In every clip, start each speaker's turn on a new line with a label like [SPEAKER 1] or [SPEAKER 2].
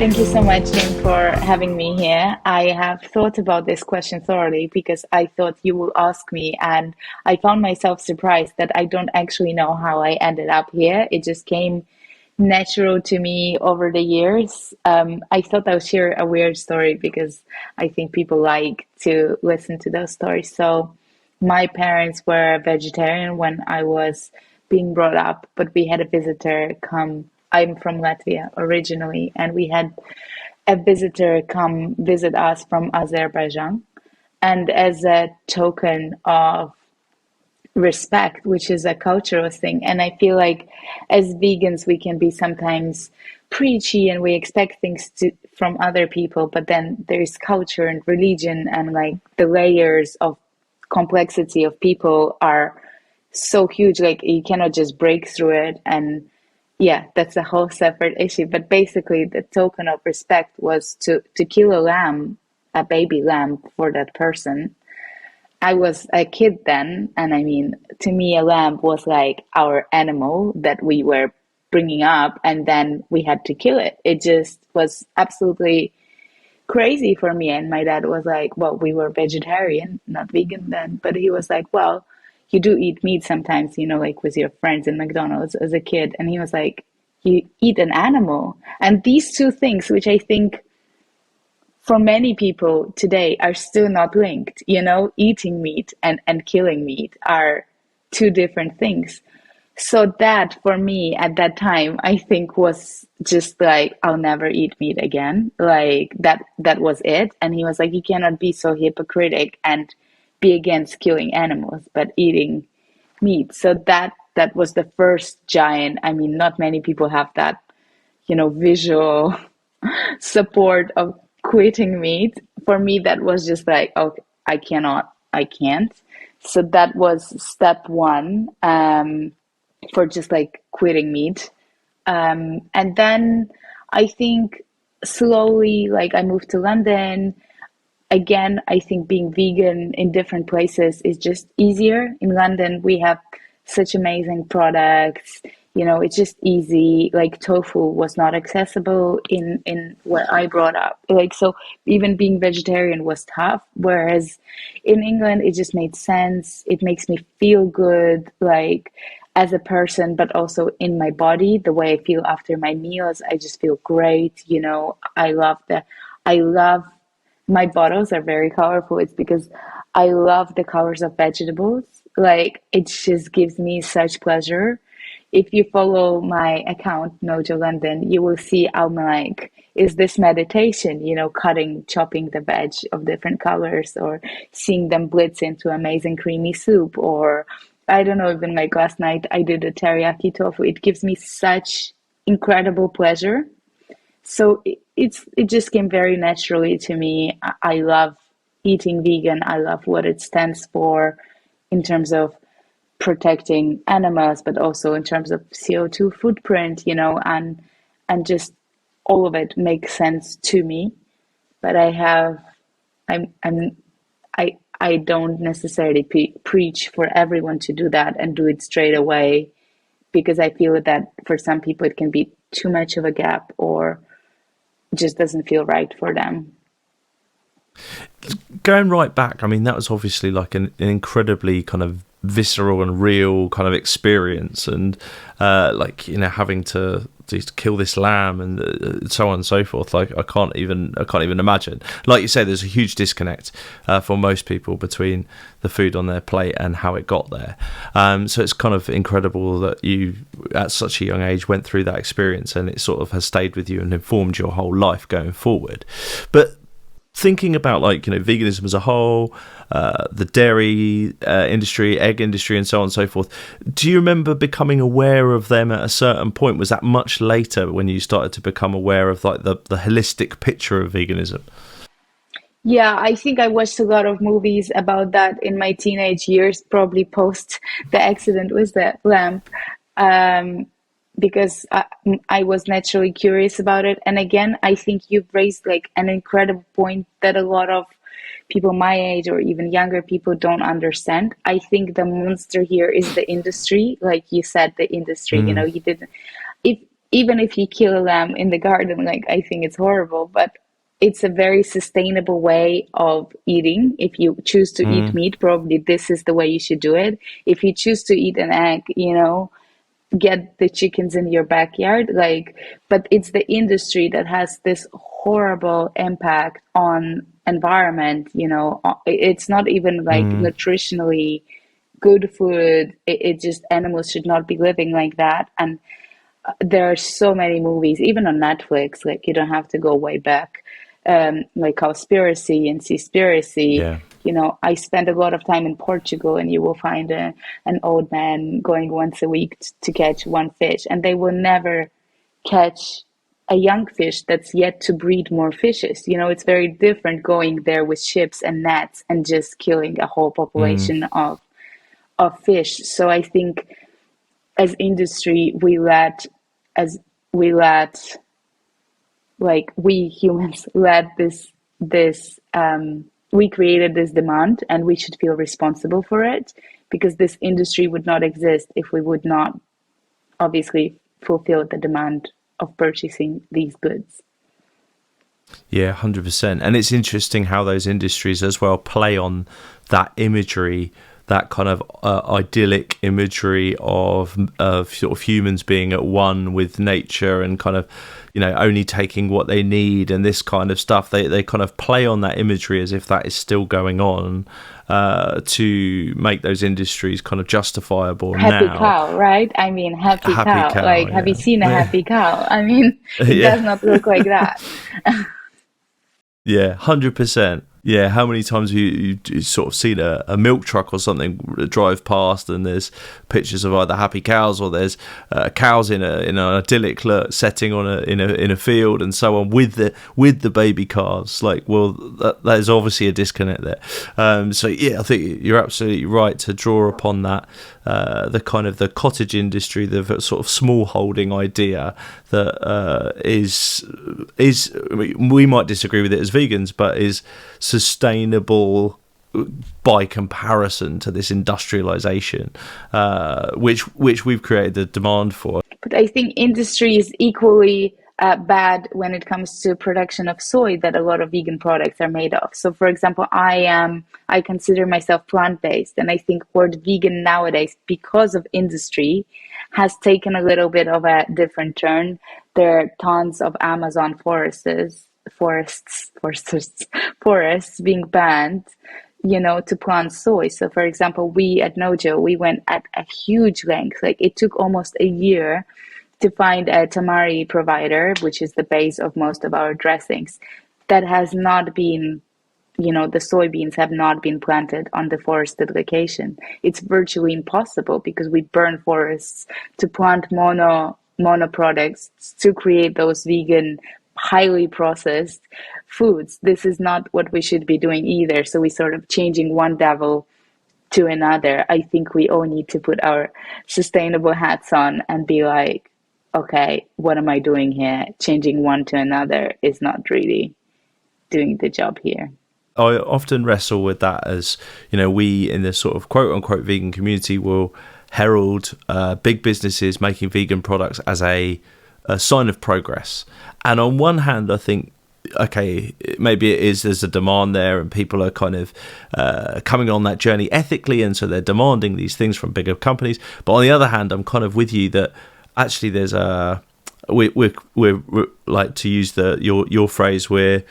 [SPEAKER 1] Thank you so much, Jim, for having me here. I have thought about this question thoroughly because I thought you would ask me, and I found myself surprised that I don't actually know how I ended up here. It just came natural to me over the years. I thought I'll share a weird story because I think people like to listen to those stories. So, my parents were vegetarian when I was being brought up, but we had a visitor come. I'm from Latvia originally, and we had a visitor come visit us from Azerbaijan. And as a token of respect, which is a cultural thing. And I feel like as vegans, we can be sometimes preachy and we expect things from other people, but then there's culture and religion and like the layers of complexity of people are so huge, like you cannot just break through it. And yeah, that's a whole separate issue. But basically, the token of respect was to kill a lamb, a baby lamb for that person. I was a kid then, and I mean, to me, a lamb was like our animal that we were bringing up, and then we had to kill it. It just was absolutely crazy for me. And my dad was like, well, we were vegetarian, not vegan then, but he was like, well, you do eat meat sometimes, like with your friends in McDonald's as a kid. And he was like, you eat an animal. And these two things, which I think for many people today are still not linked, eating meat and killing meat are two different things. So that for me at that time, I think was just like, I'll never eat meat again. Like that was it. And he was like, you cannot be so hypocritic and be against killing animals, but eating meat. So that was the first giant. I mean, not many people have that, visual support of quitting meat. For me, that was just like, okay, I can't. So that was step one. For just like quitting meat. And then I think slowly, like I moved to London. Again, I think being vegan in different places is just easier. In London, we have such amazing products. It's just easy. Like tofu was not accessible in where I brought up. Like so, even being vegetarian was tough. Whereas in England, it just made sense. It makes me feel good, like as a person, but also in my body. The way I feel after my meals, I just feel great. I love my bottles are very colorful. It's because I love the colors of vegetables. Like it just gives me such pleasure. If you follow my account, Nojo London, you will see I'm like, is this meditation, chopping the veg of different colors or seeing them blitz into amazing creamy soup. Or I don't know, even like last night I did a teriyaki tofu. It gives me such incredible pleasure. So it just came very naturally to me. I love eating vegan. I love what it stands for in terms of protecting animals, but also in terms of CO2 footprint, and just all of it makes sense to me. But I'm I don't necessarily preach for everyone to do that and do it straight away, because I feel that for some people it can be too much of a gap or just doesn't feel right for them.
[SPEAKER 2] Going right back, I mean, that was obviously like an incredibly kind of visceral and real kind of experience, and having to kill this lamb and so on and so forth. Like I can't even imagine. Like you say, there's a huge disconnect for most people between the food on their plate and how it got there. So it's kind of incredible that you at such a young age went through that experience, and it sort of has stayed with you and informed your whole life going forward. But thinking about veganism as a whole, the dairy industry, egg industry, and so on and so forth, do you remember becoming aware of them at a certain point? Was that much later when you started to become aware of like the holistic picture of veganism?
[SPEAKER 1] Yeah, I think I watched a lot of movies about that in my teenage years, probably post the accident with the lamp. Um, because I was naturally curious about it. And again, I think you've raised like an incredible point that a lot of people my age or even younger people don't understand. I think the monster here is the industry. Like you said, the industry, you didn't, if even if you kill a lamb in the garden, like I think it's horrible, but it's a very sustainable way of eating. If you choose to eat
[SPEAKER 2] Mm,
[SPEAKER 1] meat, probably this is the way you should do it. If you choose to eat an egg, get the chickens in your backyard, like, but it's the industry that has this horrible impact on environment. It's not even like
[SPEAKER 2] mm,
[SPEAKER 1] nutritionally good food. It just, animals should not be living like that. And there are so many movies, even on Netflix, like you don't have to go way back, like Cowspiracy and Seaspiracy.
[SPEAKER 2] yeah.
[SPEAKER 1] I spend a lot of time in Portugal, and you will find an old man going once a week to catch one fish, and they will never catch a young fish that's yet to breed more fishes. It's very different going there with ships and nets and just killing a whole
[SPEAKER 2] Mm,
[SPEAKER 1] population of fish. So I think as industry as we let like we humans let this we created this demand, and we should feel responsible for it, because this industry would not exist if we would not obviously fulfill the demand of purchasing these goods.
[SPEAKER 2] yeah, 100%. And it's interesting how those industries as well play on that imagery, that kind of idyllic imagery of sort of humans being at one with nature and kind of, only taking what they need and this kind of stuff. They kind of play on that imagery as if that is still going on, to make those industries kind of justifiable
[SPEAKER 1] Happy
[SPEAKER 2] now.
[SPEAKER 1] cow, right? I mean, happy
[SPEAKER 2] Happy
[SPEAKER 1] cow.
[SPEAKER 2] cow,
[SPEAKER 1] Like, have you
[SPEAKER 2] yeah.
[SPEAKER 1] seen a
[SPEAKER 2] Yeah.
[SPEAKER 1] happy cow? I mean, it
[SPEAKER 2] Yeah.
[SPEAKER 1] does not look like that.
[SPEAKER 2] Yeah, 100%. Yeah, how many times have you sort of seen a milk truck or something drive past, and there's pictures of either happy cows, or there's cows in an idyllic setting in a field and so on, with the baby calves. Like, well, there's obviously a disconnect there. So yeah, I think you're absolutely right to draw upon that, the kind of the cottage industry, the sort of small holding idea that is we might disagree with it as vegans, but is sustainable by comparison to this industrialization, which we've created the demand for.
[SPEAKER 1] But I think industry is equally bad when it comes to production of soy that a lot of vegan products are made of. So, for example, I consider myself plant-based, and I think word vegan nowadays, because of industry, has taken a little bit of a different turn. There are tons of Amazon forests being banned, to plant soy. So, for example, we at Nojo, we went at a huge length. Like, it took almost a year to find a tamari provider, which is the base of most of our dressings, that has not been, the soybeans have not been planted on the forested location. It's virtually impossible because we burn forests to plant mono products to create those vegan, highly processed foods. This is not what we should be doing either. So we sort of changing one devil to another. I think we all need to put our sustainable hats on and be like, okay, what am I doing here? Changing one to another is not really doing the job here.
[SPEAKER 2] I often wrestle with that, as we in the sort of quote unquote vegan community will herald big businesses making vegan products as a sign of progress. And on one hand, I think, okay, maybe it is, there's a demand there and people are kind of coming on that journey ethically, and so they're demanding these things from bigger companies. But on the other hand, I'm kind of with you that actually there's a we're like, to use your phrase, we're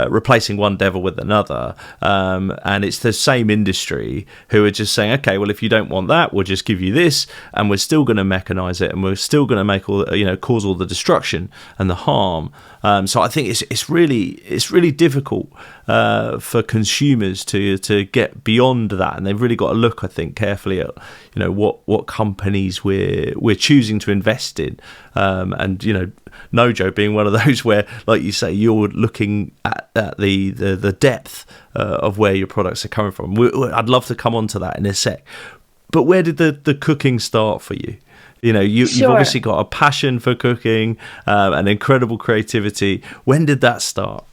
[SPEAKER 2] replacing one devil with another, and it's the same industry who are just saying, okay, well, if you don't want that, we'll just give you this, and we're still going to mechanize it, and we're still going to make cause all the destruction and the harm. So I think it's really difficult for consumers to get beyond that, and they've really got to look, I think, carefully at what companies we're choosing to invest in, and Nojo being one of those where, like you say, you're looking at the depth of where your products are coming from. I'd love to come on to that in a sec, but where did the cooking start for you? You've
[SPEAKER 1] Sure.
[SPEAKER 2] obviously got a passion for cooking, and incredible creativity. When did that start?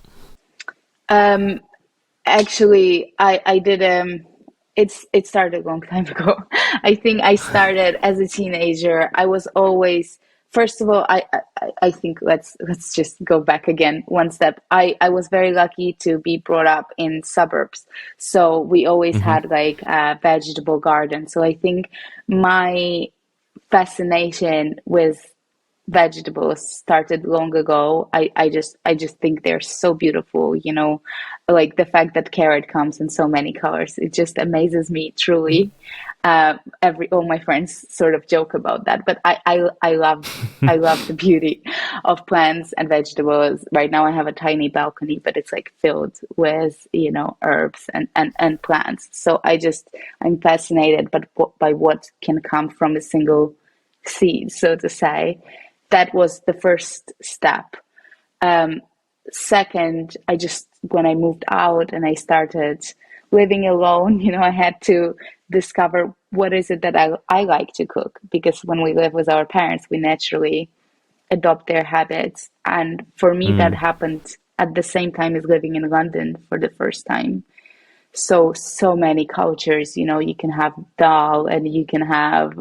[SPEAKER 1] Um, Actually, I did it started a long time ago. I think I started as a teenager. I was always First of all, I think let's just go back again one step. I was very lucky to be brought up in suburbs, so we always
[SPEAKER 2] Hmm.
[SPEAKER 1] had like a vegetable garden. So I think my fascination with vegetables started long ago. I just think they're so beautiful, like the fact that carrot comes in so many colors. It just amazes me truly. Every all my friends sort of joke about that, but I love the beauty of plants and vegetables. Right now I have a tiny balcony, but it's like filled with, herbs and plants. So I'm fascinated by what can come from a single seed, so to say. That was the first step. Um, Second, when I moved out and I started living alone, I had to discover what is it that I like to cook. Because when we live with our parents, we naturally adopt their habits. And for me, that
[SPEAKER 2] Mm.
[SPEAKER 1] happened at the same time as living in London for the first time. So many cultures, you can have dal and you can have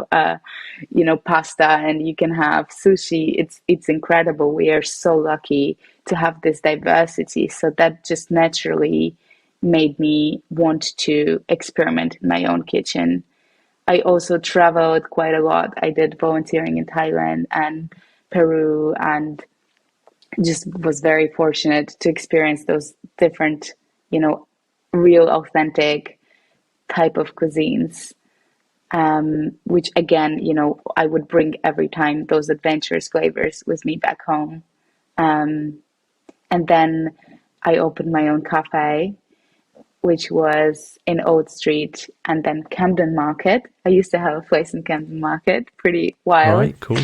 [SPEAKER 1] pasta and you can have sushi. It's incredible. We are so lucky to have this diversity, so that just naturally made me want to experiment in my own kitchen. I also traveled quite a lot. I did volunteering in Thailand and Peru, and just was very fortunate to experience those different, you know real authentic type of cuisines, which again, I would bring every time those adventurous flavors with me back home. And then I opened my own cafe, which was in Old Street and then Camden Market. I used to have a place in Camden Market, pretty wild.
[SPEAKER 2] Right, cool.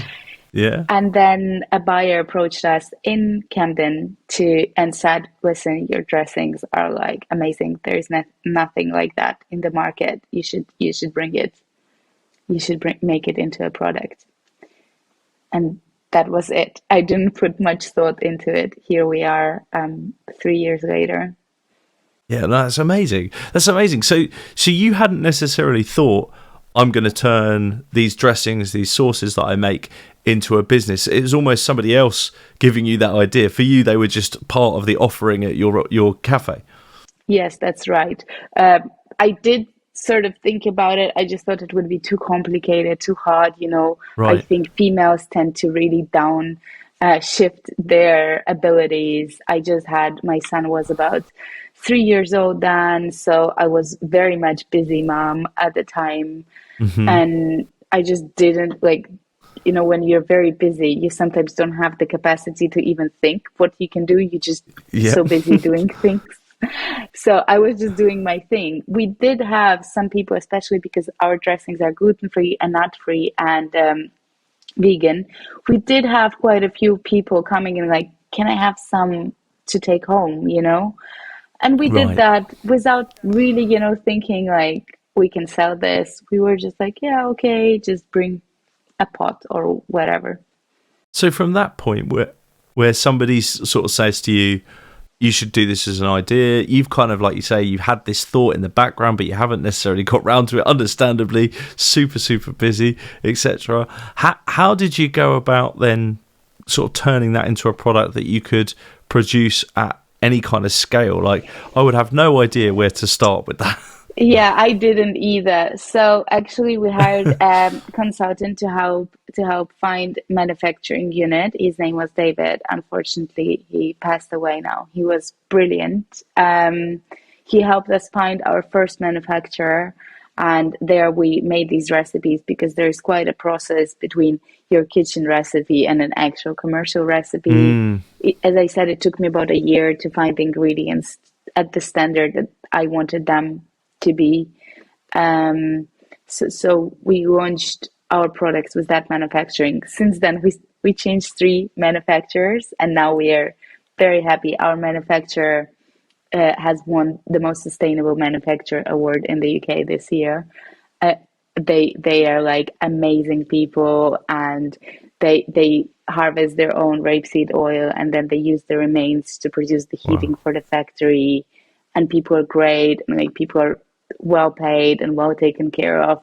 [SPEAKER 2] Yeah.
[SPEAKER 1] And then a buyer approached us in Camden to and said, "Listen, your dressings are like amazing. There's nothing like that in the market. You should bring it. Make it into a product." And that was it. I didn't put much thought into it. Here we are, 3 years later.
[SPEAKER 2] Yeah, no, that's amazing. That's amazing. So you hadn't necessarily thought, I'm going to turn these dressings, these sauces that I make into a business. It was almost somebody else giving you that idea. For you, they were just part of the offering at your cafe.
[SPEAKER 1] Yes, that's right. I did sort of think about it. I just thought it would be too complicated, too hard. I
[SPEAKER 2] Right.
[SPEAKER 1] think females tend to really shift their abilities. I just had my son was about 3 years old then, so I was very much busy mom at the time,
[SPEAKER 2] Hmm.
[SPEAKER 1] and I just didn't like. When you're very busy, you sometimes don't have the capacity to even think what you can do. You're just
[SPEAKER 2] Yeah.
[SPEAKER 1] so busy doing things. So I was just doing my thing. We did have some people, especially because our dressings are gluten free and nut free and vegan. We did have quite a few people coming in, like, "Can I have some to take home?" And we did
[SPEAKER 2] Right.
[SPEAKER 1] that without really, thinking like we can sell this. We were just like, "Yeah, okay, just bring a pot or whatever."
[SPEAKER 2] So from that point where somebody sort of says to you, you should do this as an idea, you've kind of, like you say, you've had this thought in the background, but you haven't necessarily got round to it, understandably, super busy, etc. How did you go about then sort of turning that into a product that you could produce at any kind of scale? Like, I would have no idea where to start with that.
[SPEAKER 1] Yeah, I didn't either. So actually, we hired a consultant to help find manufacturing unit. His name was David. Unfortunately, he passed away now. He was brilliant. He helped us find our first manufacturer, and there we made these recipes because there is quite a process between your kitchen recipe and an actual commercial recipe.
[SPEAKER 2] Mm,
[SPEAKER 1] As I said, it took me about a year to find the ingredients at the standard that I wanted them to be. Um, so we launched our products with that manufacturing. Since then, we changed three manufacturers, and now we are very happy. Our manufacturer has won the most sustainable manufacturer award in the UK this year. Uh, they are like amazing people, and they harvest their own rapeseed oil, and then they use the remains to produce the heating
[SPEAKER 2] wow.
[SPEAKER 1] for the factory. And people are great, and like people are well paid and well taken care of.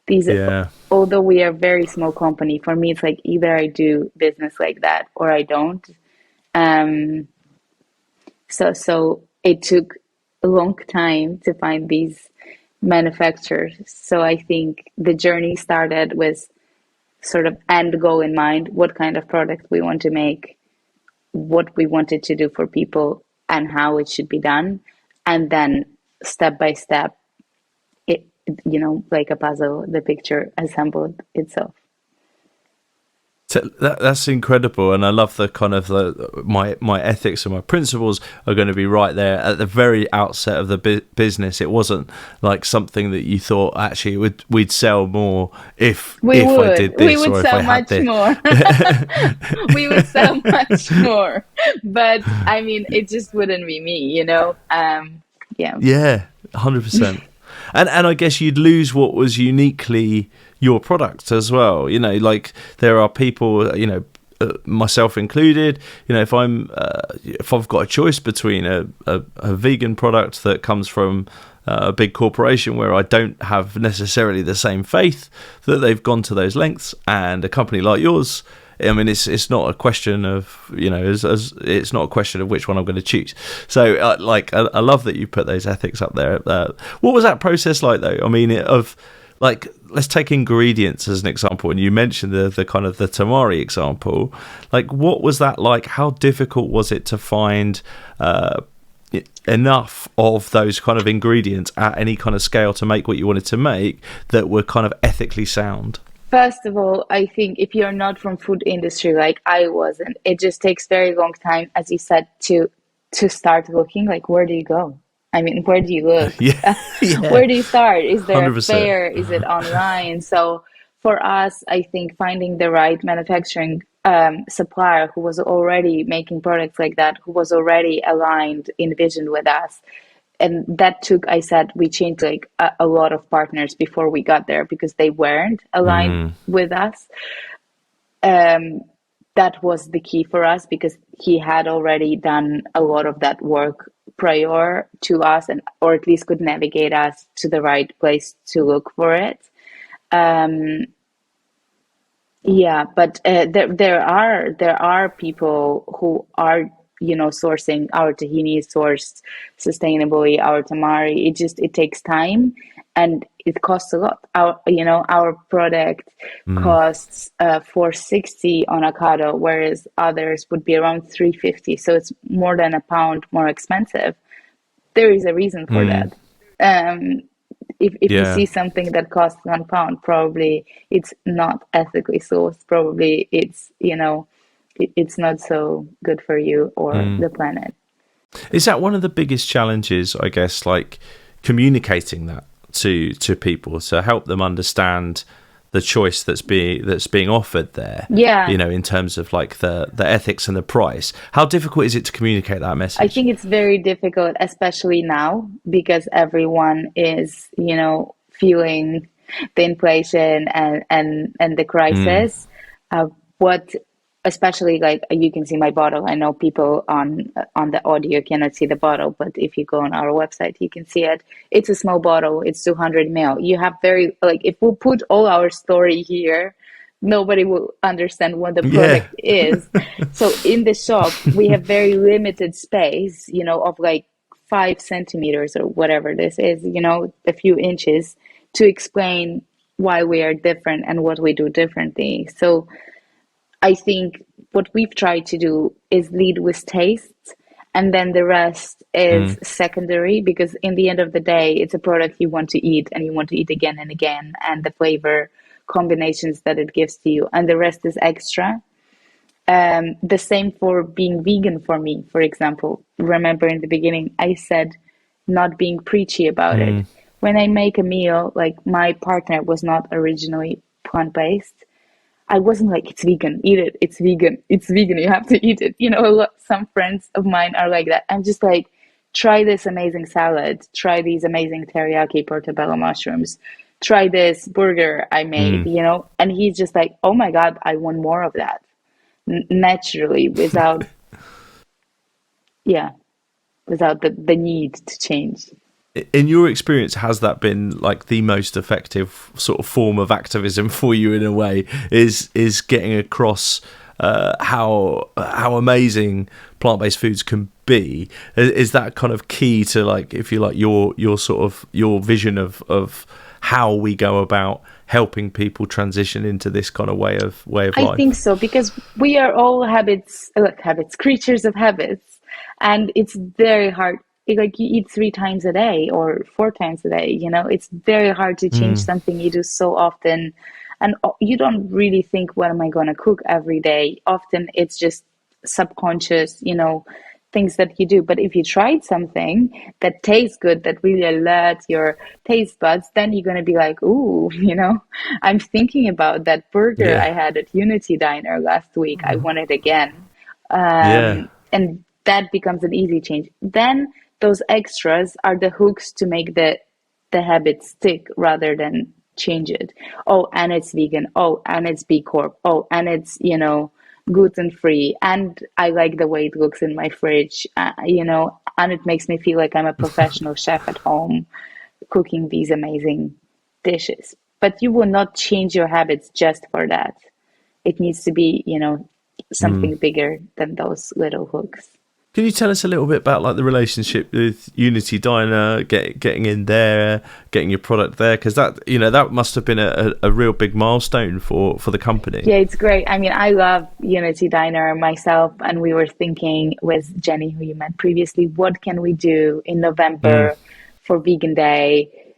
[SPEAKER 1] These,
[SPEAKER 2] Yeah.
[SPEAKER 1] although we are a very small company, for me, it's like either I do business like that or I don't. Um, so it took a long time to find these manufacturers. So I think the journey started with sort of end goal in mind, what kind of product we want to make, what we wanted to do for people, and how it should be done. And then step by step, it, like a puzzle, the picture assembled itself.
[SPEAKER 2] So that's incredible, and I love the kind of my ethics and my principles are going to be right there at the very outset of the business. It wasn't like something that you thought actually we'd sell more if I did
[SPEAKER 1] We
[SPEAKER 2] this
[SPEAKER 1] would
[SPEAKER 2] or if
[SPEAKER 1] sell
[SPEAKER 2] I had
[SPEAKER 1] much
[SPEAKER 2] this.
[SPEAKER 1] more. We would sell much more, but I mean, it just wouldn't be me. Yeah.
[SPEAKER 2] Yeah, 100%. And I guess you'd lose what was uniquely your product as well. Like there are people, myself included. If I've got a choice between a vegan product that comes from a big corporation where I don't have necessarily the same faith that they've gone to those lengths, and a company like yours. I mean, it's not a question of it's not a question of which one I'm going to choose. So, I love that you put those ethics up there. What was that process like, though? I mean, let's take ingredients as an example, and you mentioned the kind of the tamari example. Like, what was that like? How difficult was it to find enough of those kind of ingredients at any kind of scale to make what you wanted to make that were kind of ethically sound?
[SPEAKER 1] First of all, I think if you're not from food industry like I wasn't, it just takes very long time, as you said, to start looking. Like, where do you go? I mean, where do you look?
[SPEAKER 2] Yeah, yeah,
[SPEAKER 1] Where do you start? Is there a
[SPEAKER 2] 100%.
[SPEAKER 1] fair? Is it online? So for us, I think finding the right manufacturing supplier who was already making products like that, who was already aligned in vision with us, and that took, I said, we changed like a lot of partners before we got there because they weren't aligned
[SPEAKER 2] Mm,
[SPEAKER 1] with us. um, that was the key for us because he had already done a lot of that work prior to us, and or at least could navigate us to the right place to look for it. um, yeah, but there are people who are, sourcing our tahini sourced sustainably, our tamari. It takes time and it costs a lot. Our product
[SPEAKER 2] mm,
[SPEAKER 1] costs 460 on Ocado, whereas others would be around 350. So it's more than a pound more expensive. There is a reason for
[SPEAKER 2] mm.
[SPEAKER 1] that. Um, if you
[SPEAKER 2] Yeah.
[SPEAKER 1] see something that costs 1 pound, probably it's not ethically sourced. Probably it's not so good for you or
[SPEAKER 2] Mm.
[SPEAKER 1] the planet.
[SPEAKER 2] Is that one of the biggest challenges, I guess, like communicating that to people to help them understand the choice that's being offered there,
[SPEAKER 1] Yeah,
[SPEAKER 2] in terms of like the ethics and the price? How difficult is it to communicate that
[SPEAKER 1] I
[SPEAKER 2] message?
[SPEAKER 1] think it's very difficult, especially now, because everyone is, feeling the inflation and the
[SPEAKER 2] Mm.
[SPEAKER 1] crisis. What, especially like you can see my bottle. I know people on the audio cannot see the bottle, but if you go on our website, you can see it. It's a small bottle. It's 200 ml. You have very like if we put all our story here, nobody will understand what the
[SPEAKER 2] Yeah.
[SPEAKER 1] product is. So in the shop, we have very limited space, of like 5 centimeters or whatever this is, a few inches to explain why we are different and what we do differently. So I think what we've tried to do is lead with taste, and then the rest is
[SPEAKER 2] Mm.
[SPEAKER 1] secondary because in the end of the day, it's a product you want to eat and you want to eat again and again, and the flavor combinations that it gives to you, and the rest is extra. The same for being vegan for me, for example. Remember in the beginning, I said not being preachy about it.
[SPEAKER 2] Mm.
[SPEAKER 1] When I make a meal, like my partner was not originally plant-based. I wasn't like, it's vegan, eat it, it's vegan, you have to eat it. Some friends of mine are like that. I'm just like, try this amazing salad, try these amazing teriyaki portobello mushrooms, try this burger I made,
[SPEAKER 2] Mm.
[SPEAKER 1] and he's just like, oh my God, I want more of that naturally without, yeah, without the need to change.
[SPEAKER 2] in your experience, has that been like the most effective sort of form of activism for you in a way? Is getting across how amazing plant-based foods can be? Is that kind of key to, like, if you like, your sort of your vision of how we go about helping people transition into this kind of way of
[SPEAKER 1] I think
[SPEAKER 2] life?
[SPEAKER 1] so, because we are all habits, creatures of habits, and it's very hard. Like, you eat 3 times a day or 4 times a day, it's very hard to change
[SPEAKER 2] Mm,
[SPEAKER 1] something you do so often. And you don't really think, what am I going to cook every day? Often it's just subconscious, things that you do. But if you tried something that tastes good, that really alerts your taste buds, then you're going to be like, ooh, I'm thinking about that burger I
[SPEAKER 2] yeah,
[SPEAKER 1] had at Unity Diner last week. I want it again.
[SPEAKER 2] yeah,
[SPEAKER 1] And that becomes an easy change. Then those extras are the hooks to make the habit stick rather than change it. Oh, and it's vegan. Oh, and it's B-Corp. Oh, and it's, gluten free. And I like the way it looks in my fridge, and it makes me feel like I'm a professional chef at home cooking these amazing dishes. But you will not change your habits just for that. It needs to be,
[SPEAKER 2] mm.
[SPEAKER 1] something bigger than those little hooks.
[SPEAKER 2] Can you tell us a little bit about like the relationship with Unity Diner, getting in there, getting your product there? Because that must have been a real big milestone for the company.
[SPEAKER 1] Yeah, it's great. I mean, I love Unity Diner myself, and we were thinking with Jenny, who you met previously, what can we do in
[SPEAKER 2] Mm,
[SPEAKER 1] November for Vegan Day?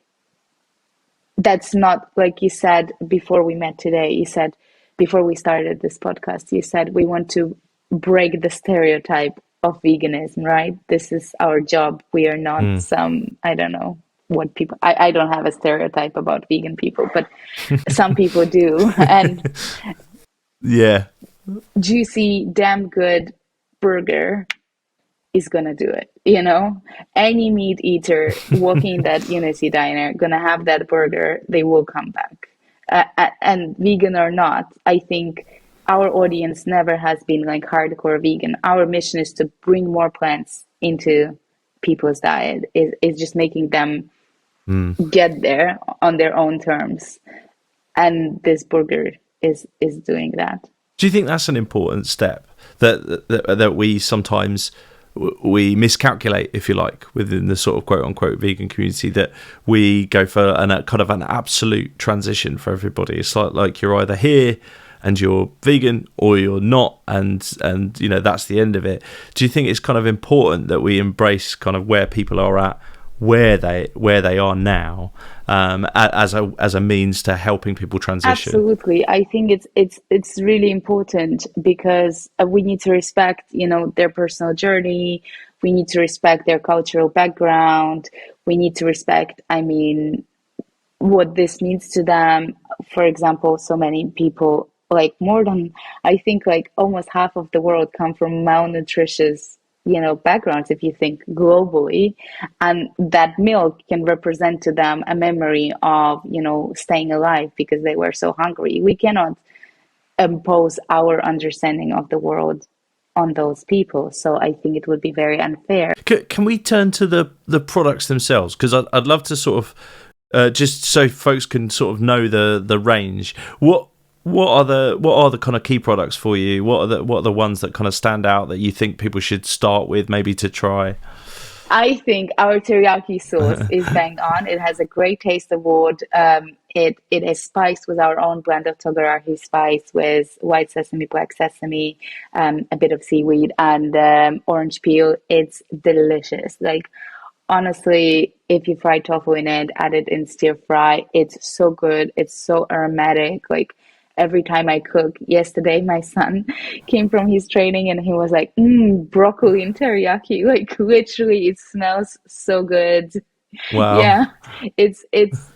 [SPEAKER 1] That's not, like you said before we met today. You said, before we started this podcast, you said we want to break the stereotype of veganism, right? This is our job. We are not
[SPEAKER 2] mm.
[SPEAKER 1] some, I don't know what people, I don't have a stereotype about vegan people, but some people do. And
[SPEAKER 2] Yeah.
[SPEAKER 1] juicy, damn good burger is gonna do it. Any meat eater walking in that Unity Diner gonna have that burger. They will come back, and vegan or not, I think our audience never has been like hardcore vegan. Our mission is to bring more plants into people's diet. Is just making them
[SPEAKER 2] Mm.
[SPEAKER 1] get there on their own terms, and this burger is doing that.
[SPEAKER 2] Do you think that's an important step that we sometimes we miscalculate, if you like, within the sort of quote unquote vegan community, that we go for a kind of an absolute transition for everybody? It's like you're either here and you're vegan or you're not, and that's the end of it. Do you think it's kind of important that we embrace kind of where people are at, where they are now, as a means to helping people transition?
[SPEAKER 1] Absolutely. I think it's really important, because we need to respect, their personal journey. We need to respect their cultural background. We need to respect, I mean, what this means to them. For example, so many people, like more than, I think like almost half of the world come from malnutritious, backgrounds, if you think globally. And that milk can represent to them a memory of, staying alive because they were so hungry. We cannot impose our understanding of the world on those people. So I think it would be very unfair.
[SPEAKER 2] Can we turn to the products themselves? Because I'd love to sort of just so folks can sort of know the range. What are the kind of key products for you? What are the ones that kind of stand out that you think people should start with, maybe to try?
[SPEAKER 1] I think our teriyaki sauce is bang on. It has a great taste award. It is spiced with our own blend of togarashi spice with white sesame, black sesame, a bit of seaweed, and orange peel. It's delicious. Like, honestly, if you fry tofu in it, add it in stir fry, it's so good. It's so aromatic. Like, every time I cook, yesterday my son came from his training and he was like, broccoli and teriyaki. Like, literally, it smells so good.
[SPEAKER 2] Wow.
[SPEAKER 1] Yeah, it's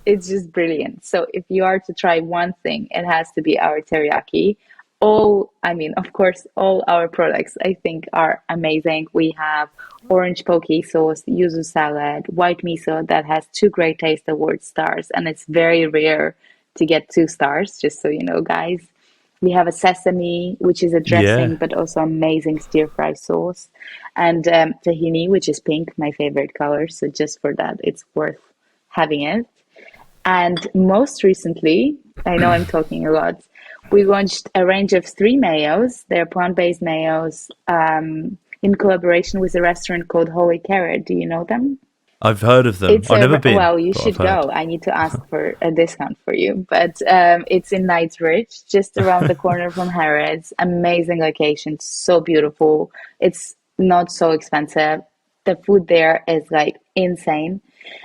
[SPEAKER 1] just brilliant. So if you are to try one thing, it has to be our teriyaki. I mean, of course, all our products I think are amazing. We have orange poke sauce, yuzu salad, white miso that has 2 Great Taste Award stars, and it's very rare to get 2 stars, just so you know, guys. We have a sesame, which is a dressing,
[SPEAKER 2] Yeah.
[SPEAKER 1] but also amazing stir fry sauce, and tahini, which is pink, my favorite color. So just for that, it's worth having it. And most recently, I know I'm talking a lot, we launched a range of three mayos. They're plant-based mayos in collaboration with a restaurant called Holy Carrot. Do you know them?
[SPEAKER 2] I've heard of them.
[SPEAKER 1] It's
[SPEAKER 2] I've
[SPEAKER 1] a,
[SPEAKER 2] never been,
[SPEAKER 1] well, you
[SPEAKER 2] but I've
[SPEAKER 1] should
[SPEAKER 2] heard.
[SPEAKER 1] go. I need to ask for a discount for you. But it's in Knightsbridge, just around the corner from Harrods. Amazing location, so beautiful. It's not so expensive. The food there is like insane.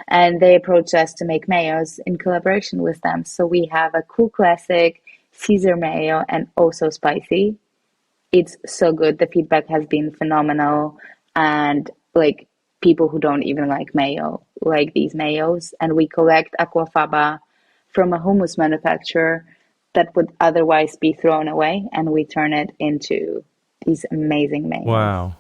[SPEAKER 1] And they approached us to make mayos in collaboration with them. So we have a cool classic Caesar mayo and also spicy. It's so good. The feedback has been phenomenal. And like people who don't even like mayo like these mayos. And we collect aquafaba from a hummus manufacturer that would otherwise be thrown away. And we turn it into these amazing mayos.
[SPEAKER 2] Wow.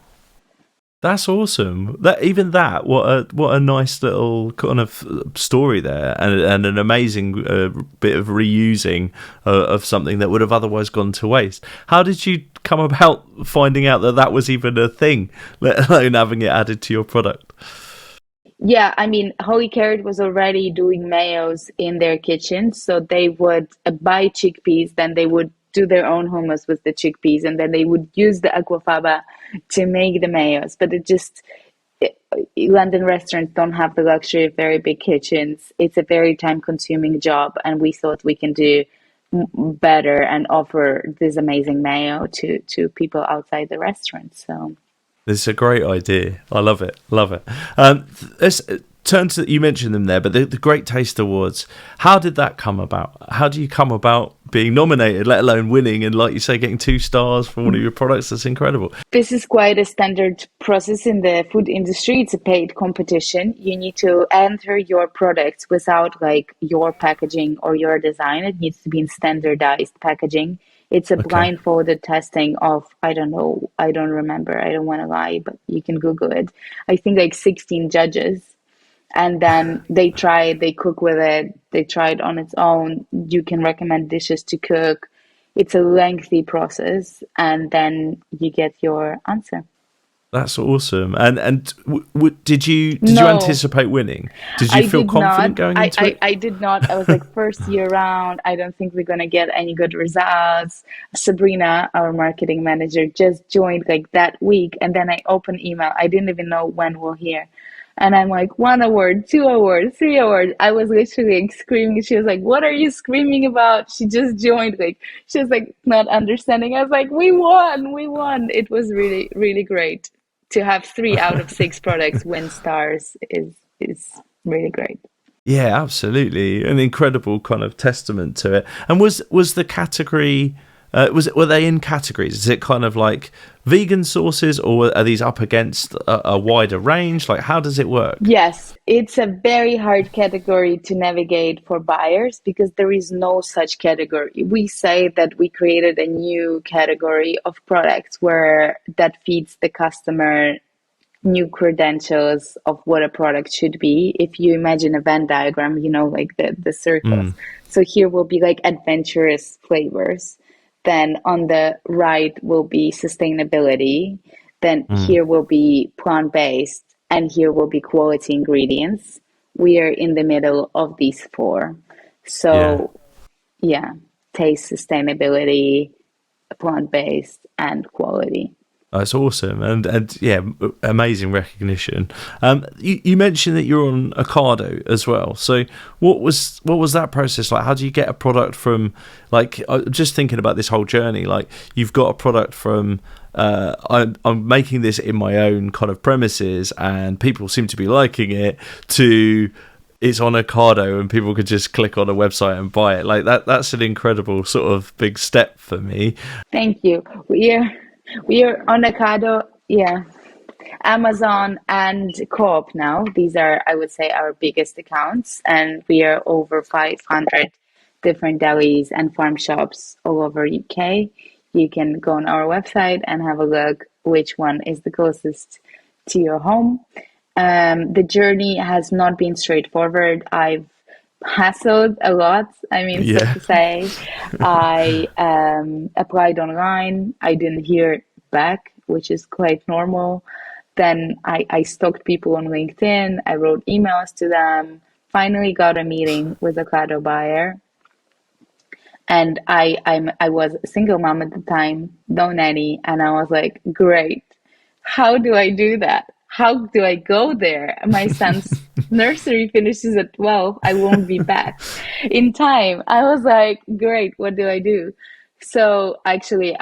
[SPEAKER 2] That's awesome. That even that, what a nice little kind of story there, and an amazing bit of reusing of something that would have otherwise gone to waste. How did you come about finding out that that was even a thing, let alone having it added to your product?
[SPEAKER 1] Yeah, I mean, Holy Carrot was already doing mayos in their kitchen, so they would buy chickpeas, then they would do their own hummus with the chickpeas, and then they would use the aquafaba to make the mayos. But it, London restaurants don't have the luxury of very big kitchens. It's a very time-consuming job, and we thought we can do better and offer this amazing mayo to people outside the restaurant. So.
[SPEAKER 2] This is a great idea. I love it. Love it. Let's turn to, you mentioned them there, but the Great Taste Awards, how did that come about? How do you come about being nominated, let alone winning, and like you say, getting 2 stars for one of your products? That's incredible.
[SPEAKER 1] This is quite a standard process in the food industry. It's a paid competition. You need to enter your products without like your packaging or your design. It needs to be in standardized packaging. It's a
[SPEAKER 2] Okay.
[SPEAKER 1] blindfolded testing of, I don't know, I don't remember, I don't want to lie, but you can Google it. I think like 16 judges. And then they cook with it, they try it on its own. You can recommend dishes to cook. It's a lengthy process, and then you get your answer.
[SPEAKER 2] That's awesome. And did you
[SPEAKER 1] No,
[SPEAKER 2] anticipate winning? Did you
[SPEAKER 1] I
[SPEAKER 2] feel
[SPEAKER 1] did not.
[SPEAKER 2] confident going into it?
[SPEAKER 1] I did not. I was like, first year round, I don't think we're gonna get any good results. Sabrina, our marketing manager, just joined like that week, and then I opened email. I didn't even know when we'll hear. And I'm like, one award, two awards, three awards. I was literally like screaming. She was like, what are you screaming about? She just joined. Like, she was like, not understanding. I was like, we won, we won. It was really, really great. To have 3 out of 6 products win stars is really great.
[SPEAKER 2] Yeah, absolutely. An incredible kind of testament to it. And was the category were they in categories? Is it kind of like vegan sauces, or are these up against a wider range? Like, how does it work?
[SPEAKER 1] Yes, it's a very hard category to navigate for buyers because there is no such category. We say that we created a new category of products where that feeds the customer new credentials of what a product should be. If you imagine a Venn diagram, like the circles.
[SPEAKER 2] Mm,
[SPEAKER 1] So here will be like adventurous flavors. Then on the right will be sustainability. Then
[SPEAKER 2] mm,
[SPEAKER 1] here will be plant-based, and here will be quality ingredients. We are in the middle of these four.
[SPEAKER 2] yeah.
[SPEAKER 1] So yeah, taste, sustainability, plant-based, and quality.
[SPEAKER 2] That's awesome, and yeah, amazing recognition. You mentioned that you're on Ocado as well. So what was that process like? How do you get a product from, like, just thinking about this whole journey? Like, you've got a product from I'm making this in my own kind of premises, and people seem to be liking it. To it's on Ocado, and people could just click on a website and buy it. Like that's an incredible sort of big step for me.
[SPEAKER 1] Thank you. We are on Ocado, yeah, Amazon and Co-op now. These are, I would say, our biggest accounts, and we are over 500 different delis and farm shops all over UK. You can go on our website and have a look which one is the closest to your home. The journey has not been straightforward. I've hassled a lot. I mean, so
[SPEAKER 2] Yeah.
[SPEAKER 1] to say, I applied online. I didn't hear back, which is quite normal. Then I stalked people on LinkedIn. I wrote emails to them. Finally got a meeting with a Clado buyer. And I was a single mom at the time, no nanny, and I was like, great. How do I do that? How do I go there? My son's nursery finishes at 12. I won't be back in time. I was like, great, what do I do? So actually,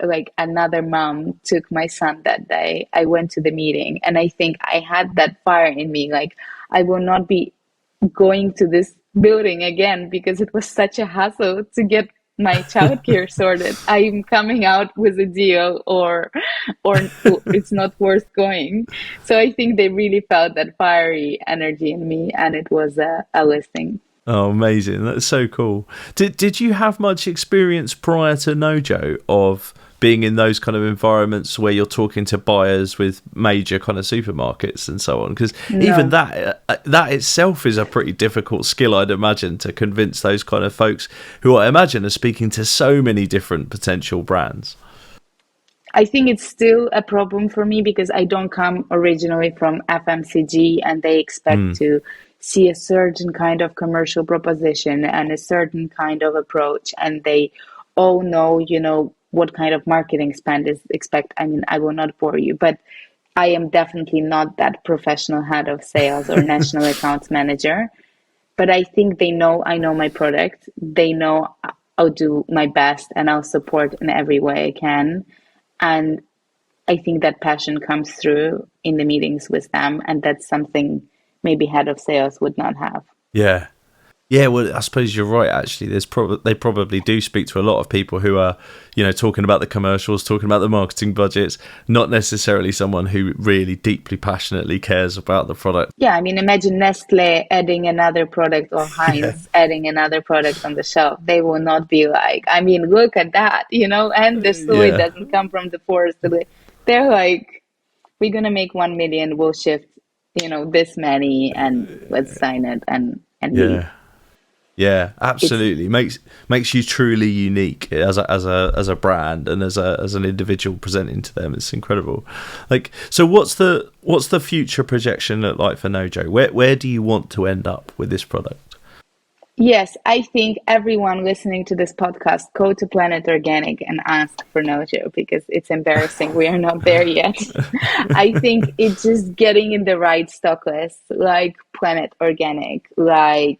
[SPEAKER 1] like another mom took my son that day. I went to the meeting, and I think I had that fire in me. Like, I will not be going to this building again because it was such a hassle to get my childcare sorted. I'm coming out with a deal, or it's not worth going. So I think they really felt that fiery energy in me, and it was a listing.
[SPEAKER 2] Oh, amazing. That's so cool. Did you have much experience prior to Nojo of being in those kind of environments where you're talking to buyers with major kind of supermarkets and so on? Because even
[SPEAKER 1] No.
[SPEAKER 2] that itself is a pretty difficult skill, I'd imagine, to convince those kind of folks who I imagine are speaking to so many different potential brands.
[SPEAKER 1] I think it's still a problem for me because I don't come originally from FMCG, and they expect
[SPEAKER 2] Mm,
[SPEAKER 1] to see a certain kind of commercial proposition and a certain kind of approach, and they all know, what kind of marketing spend is expect. I mean, I will not bore you, but I am definitely not that professional head of sales or national accounts manager. But I think they know I know my product. They know I'll do my best and I'll support in every way I can. And I think that passion comes through in the meetings with them, and that's something maybe head of sales would not have.
[SPEAKER 2] yeah. Yeah, well, I suppose you're right. Actually, they probably do speak to a lot of people who are, talking about the commercials, talking about the marketing budgets, not necessarily someone who really deeply, passionately cares about the product.
[SPEAKER 1] Yeah, I mean, imagine Nestle adding another product or
[SPEAKER 2] Yeah,
[SPEAKER 1] Heinz adding another product on the shelf. They will not be like, I mean, look at that, and the soy
[SPEAKER 2] yeah,
[SPEAKER 1] doesn't come from the forest. They're like, we're gonna make 1 million, we'll shift, this many, and let's sign it and leave.
[SPEAKER 2] yeah. Yeah,
[SPEAKER 1] It's
[SPEAKER 2] absolutely. Makes you truly unique as a brand and as an individual presenting to them. It's incredible. Like, so what's the future projection look like for Nojo? Where do you want to end up with this product?
[SPEAKER 1] Yes, I think everyone listening to this podcast go to Planet Organic and ask for Nojo because it's embarrassing. We are not there yet. I think it's just getting in the right stock list, like Planet Organic, like,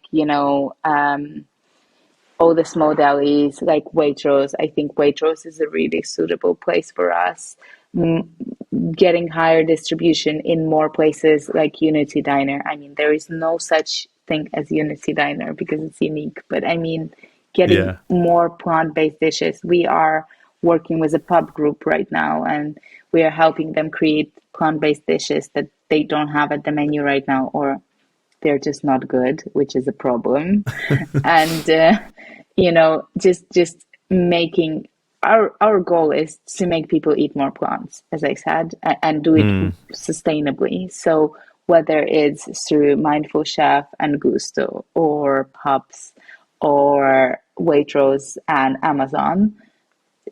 [SPEAKER 1] all the small delis, like Waitrose. I think Waitrose is a really suitable place for us. Mm, Getting higher distribution in more places like Unity Diner. I mean, there is no such thing as Unity Diner because it's unique, but I mean, getting
[SPEAKER 2] Yeah,
[SPEAKER 1] more plant-based dishes. We are working with a pub group right now, and we are helping them create plant-based dishes that they don't have at the menu right now, or they're just not good, which is a problem. And just making our goal is to make people eat more plants, as I said, and do it
[SPEAKER 2] mm,
[SPEAKER 1] sustainably. So whether it's through Mindful Chef and Gusto or Pubs or Waitrose and Amazon,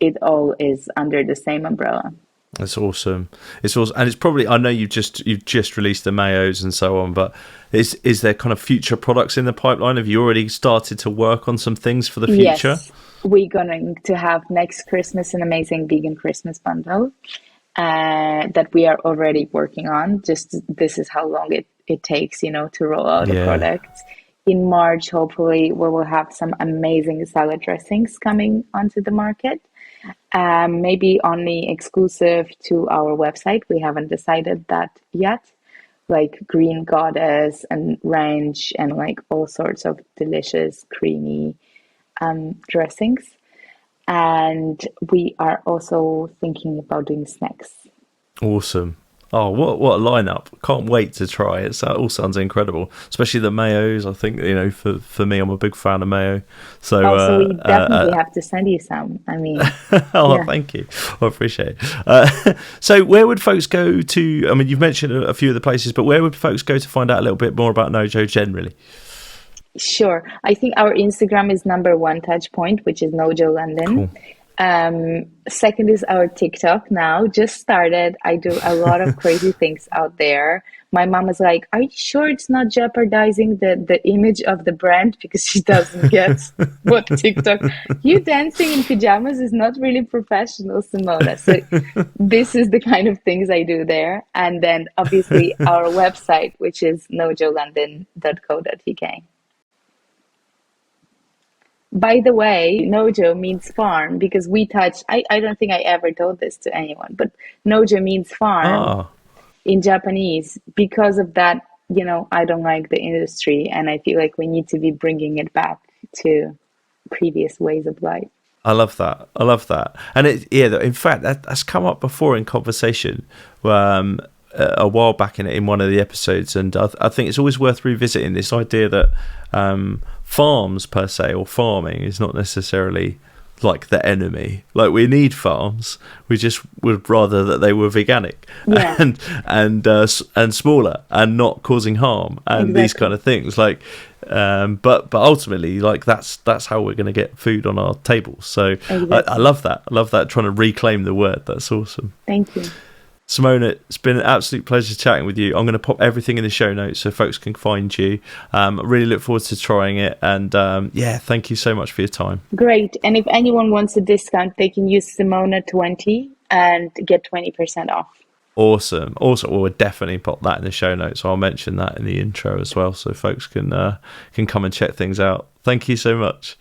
[SPEAKER 1] it all is under the same umbrella.
[SPEAKER 2] that's awesome. It's awesome, and it's probably, I know you've just released the mayos and so on, but is there kind of future products in the pipeline? Have you already started to work on some things for the future?
[SPEAKER 1] Yes, we're going to have next Christmas an amazing vegan Christmas bundle that we are already working on. Just this is how long it takes, to roll out a
[SPEAKER 2] Yeah,
[SPEAKER 1] product. In March, hopefully, we will have some amazing salad dressings coming onto the market. Maybe only exclusive to our website. We haven't decided that yet. Like green goddess and ranch and like all sorts of delicious, creamy dressings. And we are also thinking about doing snacks.
[SPEAKER 2] awesome. Oh, what a lineup! Can't wait to try it. So it all sounds incredible, especially the mayos. I think for me, I'm a big fan of mayo. So
[SPEAKER 1] Also, we definitely have to send you some. I mean,
[SPEAKER 2] oh,
[SPEAKER 1] yeah.
[SPEAKER 2] thank you. I appreciate it. So where would folks go to? I mean, you've mentioned a few of the places, but where would folks go to find out a little bit more about Nojo generally?
[SPEAKER 1] Sure. I think our Instagram is number one touch point, which is Nojo London.
[SPEAKER 2] Cool.
[SPEAKER 1] Second is our TikTok now. Just started. I do a lot of crazy things out there. My mom is like, "Are you sure it's not jeopardizing the image of the brand?" Because she doesn't get what TikTok. You dancing in pajamas is not really professional, Simona. So this is the kind of things I do there. And then obviously our website, which is nojolondon.co.uk. By the way, Nojo means farm because I don't think I ever told this to anyone, but Nojo means farm
[SPEAKER 2] Ah,
[SPEAKER 1] in Japanese. Because of that, I don't like the industry and I feel like we need to be bringing it back to previous ways of life.
[SPEAKER 2] I love that. I love that. And in fact, that's come up before in conversation, a while back in one of the episodes, and I think it's always worth revisiting this idea that farms per se or farming is not necessarily like the enemy. Like, we need farms, we just would rather that they were veganic
[SPEAKER 1] Yeah,
[SPEAKER 2] and smaller and not causing harm and these
[SPEAKER 1] exactly.
[SPEAKER 2] kind of things. Like, but ultimately, like, that's how we're going to get food on our tables. So I
[SPEAKER 1] Exactly.
[SPEAKER 2] love that. I love that, trying to reclaim the word. That's awesome.
[SPEAKER 1] Thank you.
[SPEAKER 2] Simona, it's been an absolute pleasure chatting with you. I'm going to pop everything in the show notes so folks can find you. I really look forward to trying it. And yeah, thank you so much for your time.
[SPEAKER 1] Great. And if anyone wants a discount, they can use Simona20 and get 20% off.
[SPEAKER 2] Awesome. Also, we'll definitely pop that in the show notes. I'll mention that in the intro as well, so folks can come and check things out. Thank you so much.